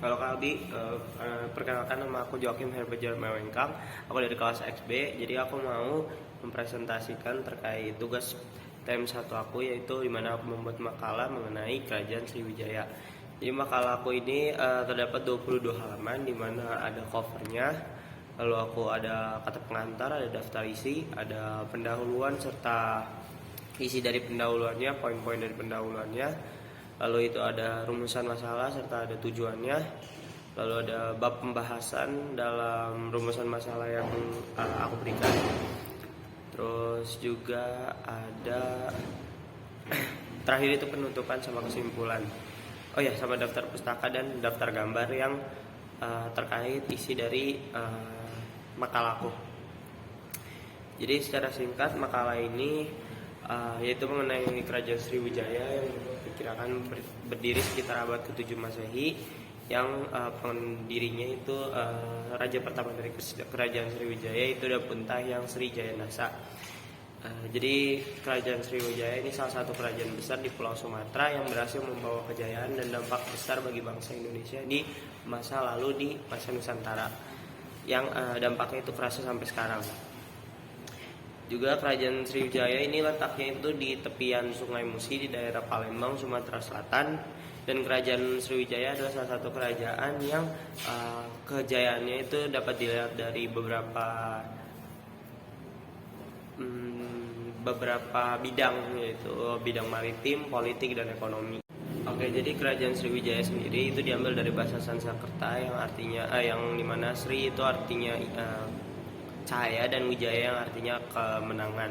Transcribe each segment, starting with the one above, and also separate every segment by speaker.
Speaker 1: Halo Kak Aldi, perkenalkan nama aku Joakim Herbejar Mewengkang. Aku dari kelas XB. Jadi aku mau mempresentasikan terkait tugas TM1 aku, yaitu dimana aku membuat makalah mengenai Kerajaan Sriwijaya. Jadi makalah aku ini terdapat 22 halaman, dimana ada covernya. Lalu aku ada kata pengantar, ada daftar isi, ada pendahuluan serta isi dari pendahuluannya, poin-poin dari pendahuluannya. Lalu itu ada rumusan masalah serta ada tujuannya. Lalu ada bab pembahasan dalam rumusan masalah yang aku berikan. Terus juga ada terakhir itu penutupan sama kesimpulan. Oh ya, sama daftar pustaka dan daftar gambar yang terkait isi dari makalahku. Jadi secara singkat makalah ini yaitu mengenai Kerajaan Sriwijaya yang diperkirakan berdiri sekitar abad ke-7 Masehi, yang pendirinya itu raja pertama dari Kerajaan Sriwijaya itu Dapunta yang Sri Jayanasa. Jadi Kerajaan Sriwijaya ini salah satu kerajaan besar di Pulau Sumatera yang berhasil membawa kejayaan dan dampak besar bagi bangsa Indonesia di masa lalu, di masa Nusantara, yang dampaknya itu kerasa sampai sekarang. Juga Kerajaan Sriwijaya ini letaknya itu di tepian Sungai Musi di daerah Palembang, Sumatera Selatan. Dan Kerajaan Sriwijaya adalah salah satu kerajaan yang kejayaannya itu dapat dilihat dari beberapa bidang, yaitu bidang maritim, politik, dan ekonomi. Oke, jadi Kerajaan Sriwijaya sendiri itu diambil dari bahasa Sanskerta yang artinya yang dimana Sri itu artinya cahaya dan Wijaya yang artinya kemenangan,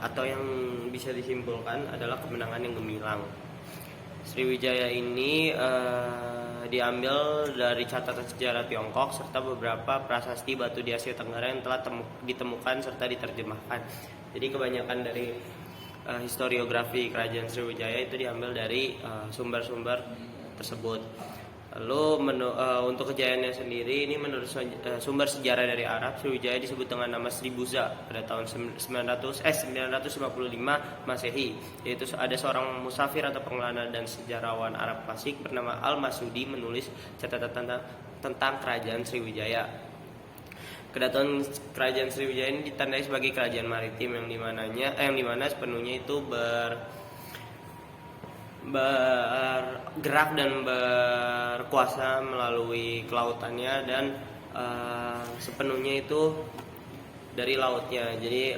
Speaker 1: atau yang bisa disimpulkan adalah kemenangan yang gemilang. Sriwijaya ini diambil dari catatan sejarah Tiongkok serta beberapa prasasti batu di Asia Tenggara yang telah ditemukan serta diterjemahkan. Jadi kebanyakan dari historiografi Kerajaan Sriwijaya itu diambil dari sumber-sumber tersebut. Lalu untuk kejayaannya sendiri ini menurut sumber sejarah dari Arab, Sriwijaya disebut dengan nama Sribuza pada tahun 955 Masehi. Yaitu ada seorang musafir atau pengelana dan sejarawan Arab klasik bernama Al-Masudi menulis catatan tentang Kerajaan Sriwijaya. Kedatangan Kerajaan Sriwijaya ini ditandai sebagai kerajaan maritim yang dimana sepenuhnya itu bergerak dan berkuasa melalui kelautannya dan sepenuhnya itu dari lautnya. Jadi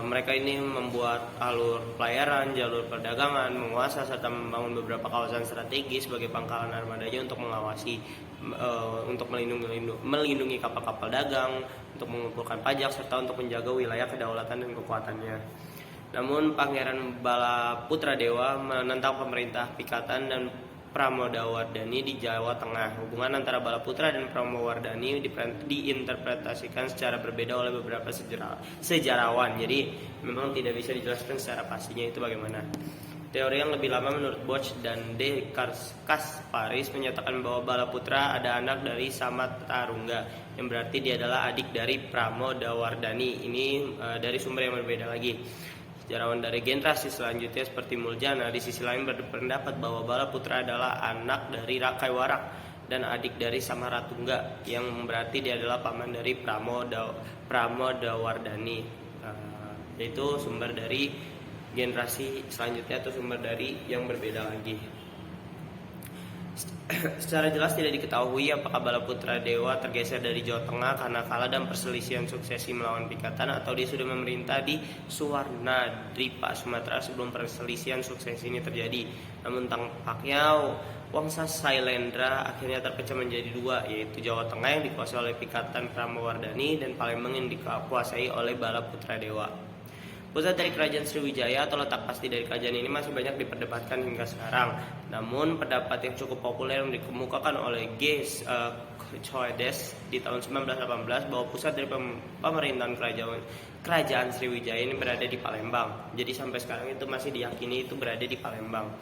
Speaker 1: mereka ini membuat alur pelayaran, jalur perdagangan, menguasai serta membangun beberapa kawasan strategis sebagai pangkalan armadanya untuk mengawasi, untuk melindungi kapal-kapal dagang, untuk mengumpulkan pajak serta untuk menjaga wilayah kedaulatan dan kekuatannya. Namun Pangeran Balaputradewa menentang pemerintah Pikatan dan Pramodawardhani di Jawa Tengah. Hubungan antara Balaputra dan Pramodawardhani diinterpretasikan secara berbeda oleh beberapa sejarawan. Jadi memang tidak bisa dijelaskan secara pastinya itu bagaimana. Teori yang lebih lama menurut Boch dan D. Kasparis menyatakan bahwa Balaputra ada anak dari Samatarungga, yang berarti dia adalah adik dari Pramodawardhani. Ini dari sumber yang berbeda lagi. Sejarawan dari generasi selanjutnya seperti Muljana di sisi lain berpendapat bahwa Balaputra adalah anak dari Rakai Warak dan adik dari Samaratungga, yang berarti dia adalah paman dari Pramodawardhani. Yaitu sumber dari generasi selanjutnya atau sumber dari yang berbeda lagi. Secara jelas tidak diketahui apakah Balaputradewa tergeser dari Jawa Tengah karena kalah dalam perselisihan suksesi melawan Pikatan, atau dia sudah memerintah di Suwarnadripa, Sumatera sebelum perselisihan suksesi ini terjadi. Namun tampaknya Wangsa Sailendra akhirnya terpecah menjadi dua, yaitu Jawa Tengah yang dikuasai oleh Pikatan Pramodawardhani dan Palembang yang dikuasai oleh Balaputradewa. Pusat dari Kerajaan Sriwijaya atau letak pasti dari kerajaan ini masih banyak diperdebatkan hingga sekarang. Namun pendapat yang cukup populer yang dikemukakan oleh G. Choedes di tahun 1918 bahwa pusat dari pemerintahan Kerajaan Sriwijaya ini berada di Palembang. Jadi sampai sekarang itu masih diyakini itu berada di Palembang.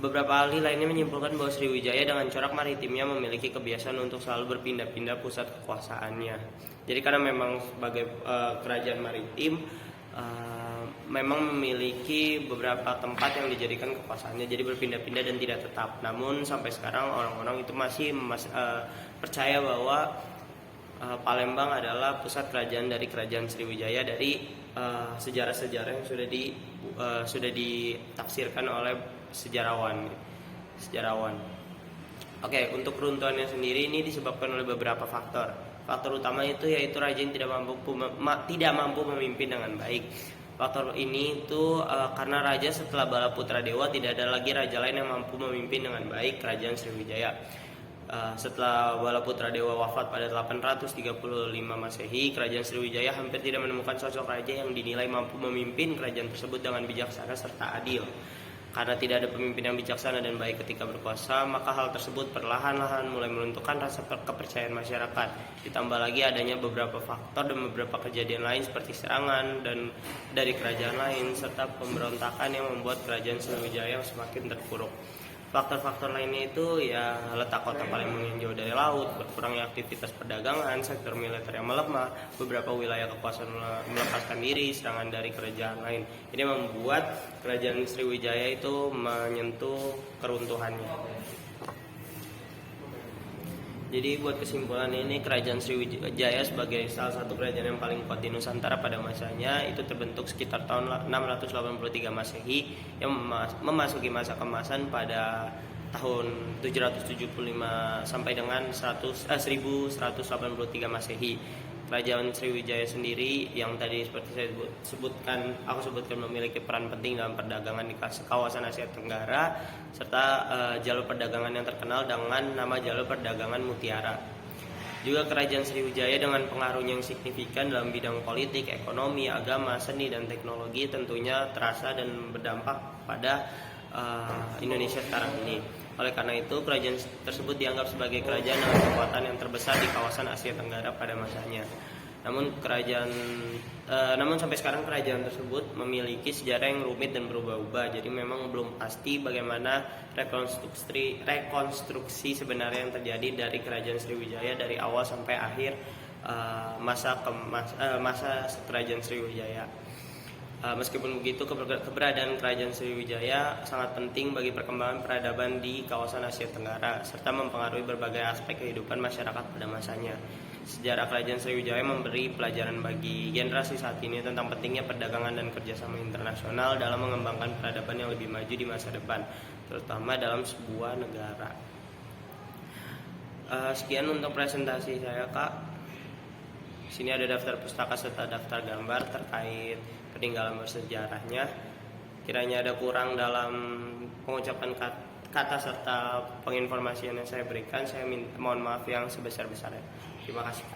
Speaker 1: Beberapa ahli lainnya menyimpulkan bahwa Sriwijaya dengan corak maritimnya memiliki kebiasaan untuk selalu berpindah-pindah pusat kekuasaannya. Jadi karena memang sebagai kerajaan maritim, memang memiliki beberapa tempat yang dijadikan kekuasaannya, jadi berpindah-pindah dan tidak tetap. Namun sampai sekarang orang-orang itu masih percaya bahwa Palembang adalah pusat kerajaan dari Kerajaan Sriwijaya dari sejarah-sejarah yang sudah ditafsirkan oleh sejarawan. Oke, untuk keruntuhannya sendiri ini disebabkan oleh beberapa faktor. Faktor utama itu yaitu raja yang tidak mampu memimpin dengan baik. Faktor ini itu karena raja setelah Balaputra Dewa tidak ada lagi raja lain yang mampu memimpin dengan baik Kerajaan Sriwijaya. Setelah Balaputra Dewa wafat pada 835 Masehi, Kerajaan Sriwijaya hampir tidak menemukan sosok raja yang dinilai mampu memimpin kerajaan tersebut dengan bijaksana serta adil. Karena tidak ada pemimpin yang bijaksana dan baik ketika berkuasa, maka hal tersebut perlahan-lahan mulai meruntuhkan rasa kepercayaan masyarakat. Ditambah lagi adanya beberapa faktor dan beberapa kejadian lain seperti serangan dan dari kerajaan lain serta pemberontakan yang membuat Kerajaan Sriwijaya semakin terpuruk. Faktor-faktor lainnya itu ya letak kota Palembang yang jauh dari laut, berkurangnya aktivitas perdagangan, sektor militer yang melemah, beberapa wilayah kekuasaan melepaskan diri, serangan dari kerajaan lain. Ini membuat Kerajaan Sriwijaya itu menyentuh keruntuhannya. Jadi buat kesimpulan ini, Kerajaan Sriwijaya sebagai salah satu kerajaan yang paling kuat di Nusantara pada masanya itu terbentuk sekitar tahun 683 Masehi yang memasuki masa kemasan pada tahun 775 sampai dengan 1183 Masehi. Kerajaan Sriwijaya sendiri yang tadi seperti saya sebutkan memiliki peran penting dalam perdagangan di kawasan Asia Tenggara serta jalur perdagangan yang terkenal dengan nama jalur perdagangan Mutiara. Juga Kerajaan Sriwijaya dengan pengaruhnya yang signifikan dalam bidang politik, ekonomi, agama, seni, dan teknologi tentunya terasa dan berdampak pada Indonesia sekarang ini. Oleh karena itu, kerajaan tersebut dianggap sebagai kerajaan dengan kekuatan yang terbesar di kawasan Asia Tenggara pada masanya. Namun sampai sekarang kerajaan tersebut memiliki sejarah yang rumit dan berubah-ubah. Jadi memang belum pasti bagaimana rekonstruksi sebenarnya yang terjadi dari Kerajaan Sriwijaya dari awal sampai akhir masa Kerajaan Sriwijaya. Meskipun begitu, keberadaan Kerajaan Sriwijaya sangat penting bagi perkembangan peradaban di kawasan Asia Tenggara serta mempengaruhi berbagai aspek kehidupan masyarakat pada masanya. Sejarah Kerajaan Sriwijaya memberi pelajaran bagi generasi saat ini tentang pentingnya perdagangan dan kerjasama internasional dalam mengembangkan peradaban yang lebih maju di masa depan, terutama dalam sebuah negara. Sekian untuk presentasi saya, Kak. Sini ada daftar pustaka serta daftar gambar terkait peninggalan bersejarahnya. Kiranya ada kurang dalam pengucapan kata serta penginformasian yang saya berikan, saya mohon maaf yang sebesar-besarnya. Terima kasih.